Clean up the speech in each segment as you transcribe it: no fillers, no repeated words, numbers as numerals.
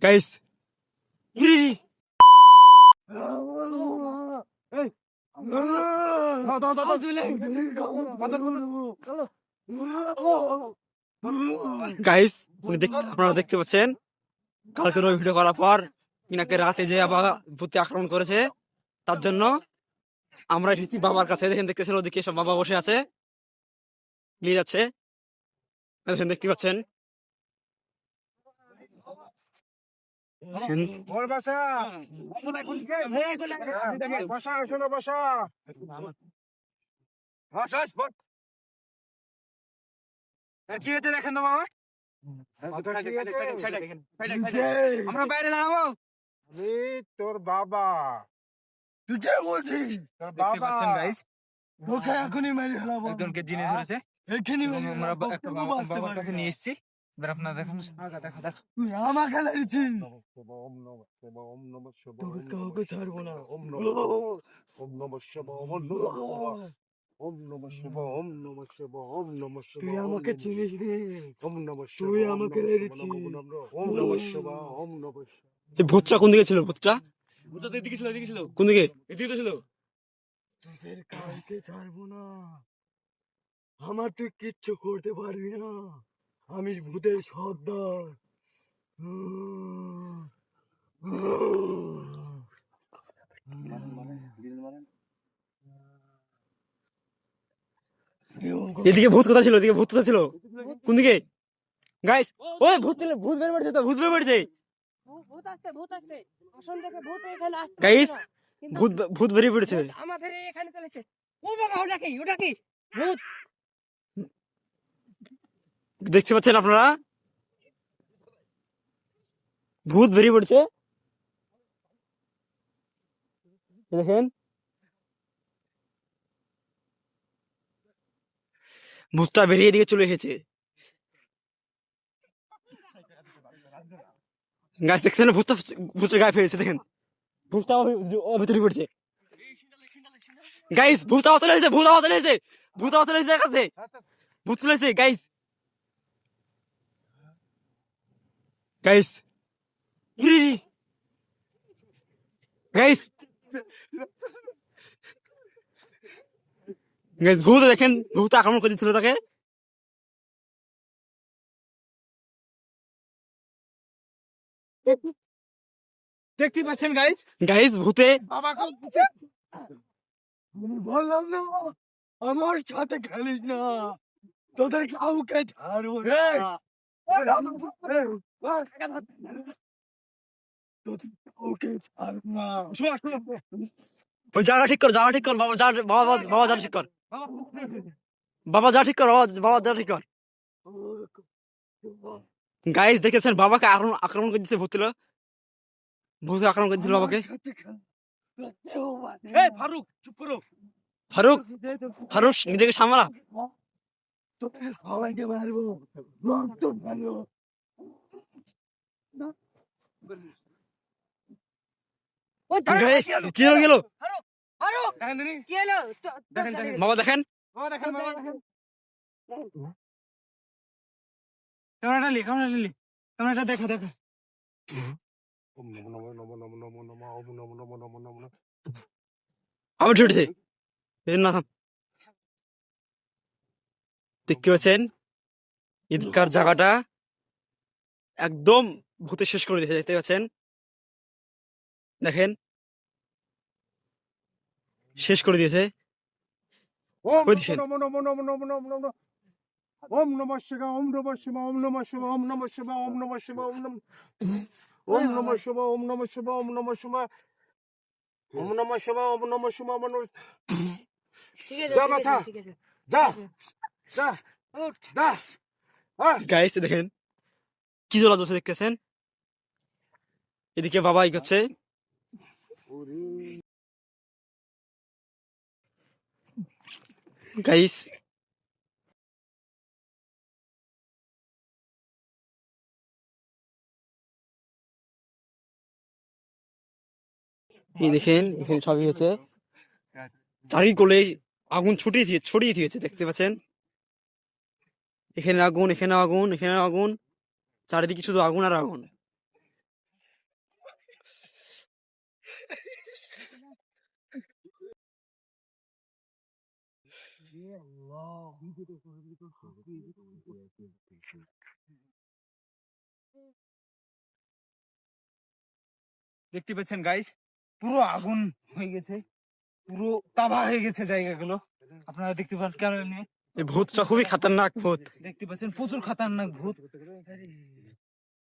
Guys guys আপনারা দেখতে পাচ্ছেন কালকে ওই ভিডিও করার পর ইনাকে রাতে যে আবার ভূতে আক্রমণ করেছে তার জন্য আমরা এসেছি বাবার কাছে। দেখেন দেখতেছেন ওদিকে সব বাবা বসে আছে, নিয়ে যাচ্ছে। দেখেন দেখতে পাচ্ছেন কি হয়েছে দেখেন তো বাবা, আমরা বাইরে দাঁড়াবো। তোর বাবা, তুই কে বলছিস? দেখতে পাচ্ছেন গাইস, তোকে এখনই মেরে ফেলাবো। একজনকে জিনে ধরেছে। এখানে মেরে আমরা ফেলাবো, একটা কেউ বাঁচতে বাবার পারবে কাছে না। নিয়ে এসেছি। এবার আপনারা দেখুন, দেখো দেখো তুই আমাকে মেরেছিস, ওম নমঃ শিবায়, ওম নমঃ শিবায়, তোকে কাউকে ছাড়বো না। ওম নমঃ শিবায়, ওম নমঃ শিবায়, ওম নমঃ শিবায়, ওম নমঃ শিবায়, তুই আমাকে চিনিস নি, ওম নমঃ শিবায়, তুই আমাকে মেরেছিস। ওম নমঃ শিবায়, ওম নমঃ শিবায়। এই ভূতটা কোন দিকে ছিল? ভূতটা ভূতটা তো এদিকে ছিল, এদিকে ছিল, কোন দিকে? এদিকে তো ছিল। তোদের কাউকে ছাড়বো না। আমার তুই কিচ্ছু করতে পারবি না, আমি ভূতের সর্দার। এদিকে ভূত কোথা ছিল? এদিকে ভূত কোথা ছিল? কোন দিকে? গাইস ওই ভূত ছিল, ভূত বের পড়ছে তো, ভূত বের পড়ছে ভূত আসছে, ভূত আসছে। আসন দেখে ভূত এখানে আসতে গাইস। পারছে না। কিন্তু ভূত ভূত বেরিয়ে পড়েছে। ভূত আমাদের এখানে চলেছে। ও বাবা, ওটা কি? ওটা কি? ভূত। দেখতে পাচ্ছেন আপনারা, ভূত বেরিয়ে পড়ছে। দেখেন ভূতটা বেরিয়ে দিকে চলে এসেছে। গাছ দেখছেন ভূতটা, ভূতের গায়ে ফেলেছে। দেখেন ভূতটা ওর ভিতরে পড়ছে। গাইস ভূত আওয়াজ চলে এসেছে, ভূত আওয়াজ চলে এসেছে, ভূত আওয়াজ চলে এসেছে কাছে, ভূত চলে এসেছে। গাইস গাইস গাইস গাইস ভূত দেখেন, ভূত আক্রমণ করে দিচ্ছিল তাকে। দেখতে পাচ্ছেন গাইস, গাইস ভূতে বাবাকে আমি বললাম না, আমার সাথে খেলিস না, তোদের কাউকে ছাড়বো না। তোদের কাউকে ছাড়বো না। ওই জায়গা ঠিক কর, জায়গা ঠিক কর, বাবা যা, বাবা বাবা যা ঠিক কর, বাবা যা ঠিক কর, বাবা বাবা যা ঠিক কর। গাইস দেখেছেন বাবাকে আক্রমণ করে দিচ্ছে ভূত, ভূত আক্রমণ করে দিচ্ছিল বাবাকে। আমার সাথে খেলা কেউ পারবে এই না। ফারুক চুপ করো। ফারুক, ফারুক নিজেকে সামলা। তোদের সবাইকে মারবো, রক্ত ফেলবো। ওই ধর, গাইস কি হলো গেল? ফারুক, দেখেন দিনি, কি হলো? দেখেন, দেখেন। বাবা দেখেন, বাবা দেখেন, বাবা দেখেন। ক্যামেরাটা লি, ক্যামেরাটা লি, ক্যামেরাটা দেখো দেখো। ওম নমঃ নমঃ নমঃ নমঃ নমঃ, ওম নমঃ নমঃ নমঃ নমঃ নমঃ। আবার ছুটেছে। এর না থাম। দেখতে পাচ্ছেন এদিককার জায়গাটা একদম ভূতে শেষ করে দিয়েছে। দেখতে পাচ্ছেন, দেখেন শেষ করে দিয়েছে। ওম ওই দিকেন। নমঃ নমঃ নমঃ নমঃ নমঃ নমঃ। ওম নমঃ শিবায়, ওম নমঃ শিবায়, ওম নমঃ শিবায়, ওম নমঃ শিবায়, ওম নমঃ শিবায়, ওম নমঃ শিবায়, ওম নমঃ শিবায়, ওম নমঃ শিবায়, ওম নমঃ শিবায়, ওম নমঃ শিবায়, ওম নমঃ। ঠিক আছে, যা ঠিক বাছা, আছে, ঠিক আছে। যা যা উঠ। যা। গাইস দেখেন কি জলা দোষে দেখতেছেন। এদিকে বাবা করছে, গাইস এই দেখেন এখানে সবই হচ্ছে, চারিকোলে আগুন ছড়িয়ে দিয়েছে। দেখতে পাচ্ছেন এখানে আগুন, এখানে আগুন, এখানে আগুন, চারিদিকে শুধু আগুন আর আগুন। দেখতে পাচ্ছেন গাইস, পুরো আগুন হয়ে গেছে, পুরো তাবা হয়ে গেছে জায়গাগুলো। আপনারা দেখতে পাচ্ছেন ক্যামেরা নিয়ে, এই ভূতটা খুবই খতরনাক ভূত। দেখতে পাচ্ছেন প্রচুর খতরনাক ভূত।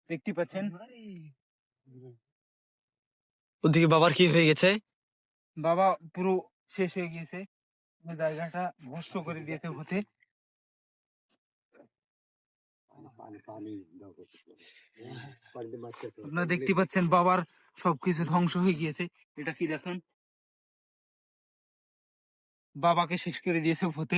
দেখতে পাচ্ছেন ওদিকে বাবার কি হয়ে গেছে? বাবা পুরো শেষ হয়ে গিয়েছে, জায়গাটা ভস্ম করে দিয়েছে ভূতে। আপনারা দেখতে পাচ্ছেন বাবার সবকিছু ধ্বংস হয়ে গিয়েছে। এটা কি দেখুন, বাবাকে শেষ করে দিয়েছে ভূতে।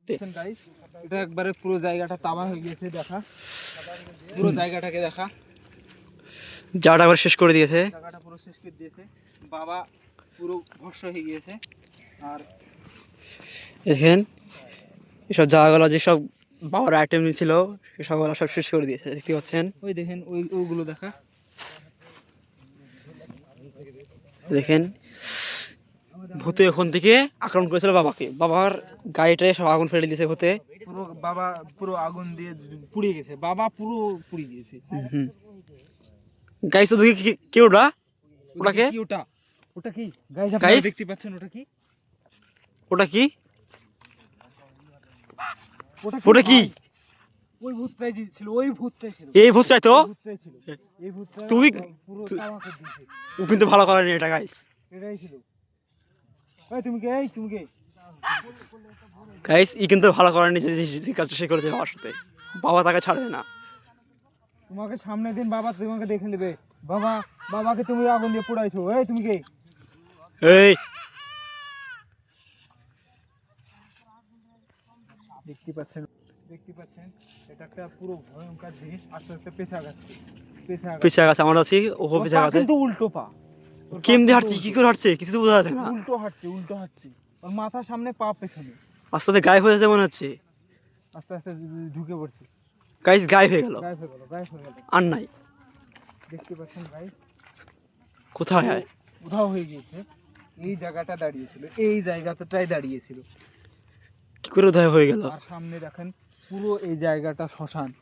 দেখছেন guys, এটা একবারে পুরো জায়গাটা তাবা হয়ে গিয়েছে। দেখা, পুরো জায়গাটাকে দেখা, জায়গাটা আবার শেষ করে দিয়েছে। জায়গাটা পুরো শেষ করে দিয়েছে। বাবা পুরো ভস্ম হয়ে গিয়েছে। আর দেখেন এসব জায়গাগুলো যেসব বাবার আইটেম ছিল সেসবগুলো সব শেষ করে দিয়েছে, দেখতে পাচ্ছেন। ওই দেখেন, ওইগুলো দেখা। দেখেন ভূতে ওখান থেকে আক্রমণ করেছিল বাবাকে, বাবার গাড়িটায় সব আগুন ফেলে দিয়েছে ভূতে। পুরো বাবা পুরো আগুন দিয়ে পুড়ে গেছে, বাবা পুরো পুড়ে গিয়েছে। গাইস ওদিকে কে ওটা? ওটাকে? কি ওটা? ওটা কি গাইস, Guys? আপনারা দেখতে পাচ্ছেন ওটা কি? ওটা কি? ওটা কি? ওই ভূতটাই ছিল, ওই ভূতটাই ছিল, এই ভূতটাই তো। ওই ভূতটাই ছিল, এই ভূতটা তুই- পুরো তাওয়া করে দিয়েছে। ও কিন্তু ভালো করেনি এটা গাইস। এটাই ছিল। এই তুমি কে? এই তুমি কে? গাইস ই কিন্তু ভালো করেনি যে কাজটা সে করেছে বাবার সাথে। বাবা তাকে ছাড়বে না। তোমাকে সামনে দিন বাবা তোমাকে দেখে নেবে। বাবাকে তুমি আগুন দিয়ে পোড়াইছো। এই তুমি কে? এই দেখতে পাচ্ছেন এটা একটা পুরো ভয়ঙ্কর জিনিস। আস্তে আস্তে পেছা গেছে। পিছা গেছে, আমরা আছি ও পিছা গেছে। কিন্তু উল্টো পা। কেমনে হাঁটছে, কি করে হাঁটছে কিছু তো বোঝা যাচ্ছে না। উল্টো হাঁটছে। ওর মাথার সামনে, পা পেছনে। আস্তে আস্তে গায়েব হয়ে যাচ্ছে মনে হচ্ছে। আস্তে আস্তে ঢুকে পড়ছে। গাইস গায়েব হয়ে গেল, গায়েব হয়ে গেল। আর নাই। দেখতে পাচ্ছেন গাইস, কোথায়? উধাও হয়ে গিয়েছে। এই জায়গাটা দাঁড়িয়েছিল, এই জায়গাটাই দাঁড়িয়েছিল। কি করে উদয় হয়ে গেল? আর সামনে দেখেন পুরো এই জায়গাটা শ্মশান।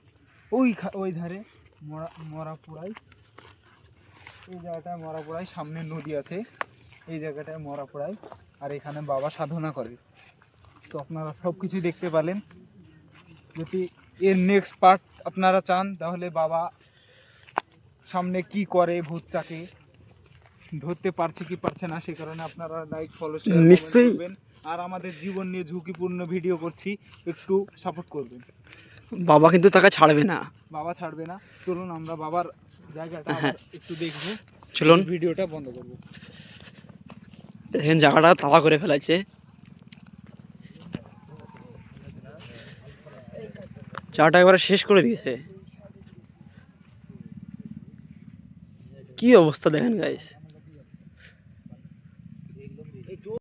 ওই ধারে মরা পোড়াই, এই জায়গাটায় মরা পোড়াই। সামনে নদী আছে, এই জায়গাটায় মরা পোড়াই। আর এখানে বাবা সাধনা করে। তো আপনারা সব কিছু দেখতে পেলেন। যদি এর নেক্সট পার্ট আপনারা চান, তাহলে বাবা সামনে কি করে, ভূতটাকে ধরতে পারছে কি পারছে না, সে কারণে আপনারা লাইক, ফলো, শেয়ার নিশ্চয়ই। করবেন। আর আমাদের জীবন নিয়ে ঝুঁকিপূর্ণ ভিডিও করছি, একটু সাপোর্ট করবেন। বাবা কিন্তু তাকে ছাড়বে না। বাবা ছাড়বে না। চলুন আমরা বাবার জায়গাটা আবার একটু দেখবো। চলুন। ভিডিওটা বন্ধ করবো। দেখেন জায়গাটা তালা করে ফেলাইছে, জায়গাটা একবারে শেষ করে দিয়েছে। কি অবস্থা দেখেন গাইস।